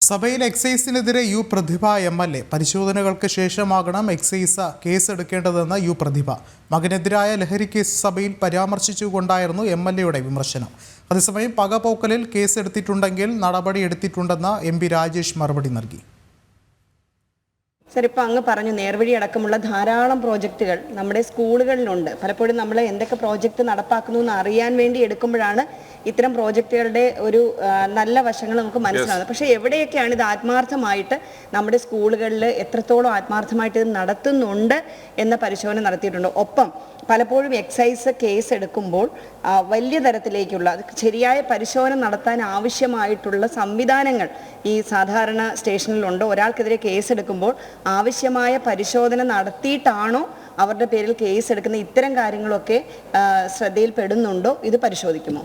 സഭയിൽ എക്സൈസിനെതിരെ യു പ്രതിഭ MLA പരിശോധനകൾക്ക് ശേഷമാകണം excise കേസെടുക്കേണ്ടതെന്ന് U പ്രതിഭ. മകനെതിരായ ലഹരി കേസ് സഭയിൽ പരാമർശിച്ചുകൊണ്ടായിരുന്നു MLAയുടെ വിമർശനം. അതേസമയം പകപോക്കലിൽ കേസെടുത്തിട്ടുണ്ടെങ്കിൽ നടപടിയെടുത്തിട്ടുണ്ടെന്ന് MP രാജേഷ് മറുപടി നൽകി. സർ, ഇപ്പോൾ അങ്ങ് പറഞ്ഞു നേർവഴി അടക്കമുള്ള ധാരാളം പ്രോജക്റ്റുകൾ നമ്മുടെ സ്കൂളുകളിലുണ്ട്. പലപ്പോഴും നമ്മൾ എന്തൊക്കെ പ്രോജക്റ്റ് നടപ്പാക്കുന്നു എന്ന് അറിയാൻ വേണ്ടി എടുക്കുമ്പോഴാണ് ഇത്തരം പ്രോജക്റ്റുകളുടെ ഒരു നല്ല വശങ്ങൾ നമുക്ക് മനസ്സിലാവുന്നത്. പക്ഷേ എവിടെയൊക്കെയാണ് ഇത് ആത്മാർത്ഥമായിട്ട് നമ്മുടെ സ്കൂളുകളിൽ എത്രത്തോളം ആത്മാർത്ഥമായിട്ട് ഇത് നടത്തുന്നുണ്ട് എന്ന പരിശോധന നടത്തിയിട്ടുണ്ട്. ഒപ്പം പലപ്പോഴും എക്സൈസ് കേസ് എടുക്കുമ്പോൾ വലിയ തരത്തിലേക്കുള്ള ശരിയായ പരിശോധന നടത്താൻ ആവശ്യമായിട്ടുള്ള സംവിധാനങ്ങൾ ഈ സാധാരണ സ്റ്റേഷനിലുണ്ട്. ഒരാൾക്കെതിരെ കേസ് എടുക്കുമ്പോൾ ആവശ്യമായ പരിശോധന നടത്തിയിട്ടാണോ അവരുടെ പേരിൽ കേസ് എടുക്കുന്ന ഇത്തരം കാര്യങ്ങളൊക്കെ ശ്രദ്ധയിൽപ്പെടുന്നുണ്ടോ, ഇത് പരിശോധിക്കുമോ?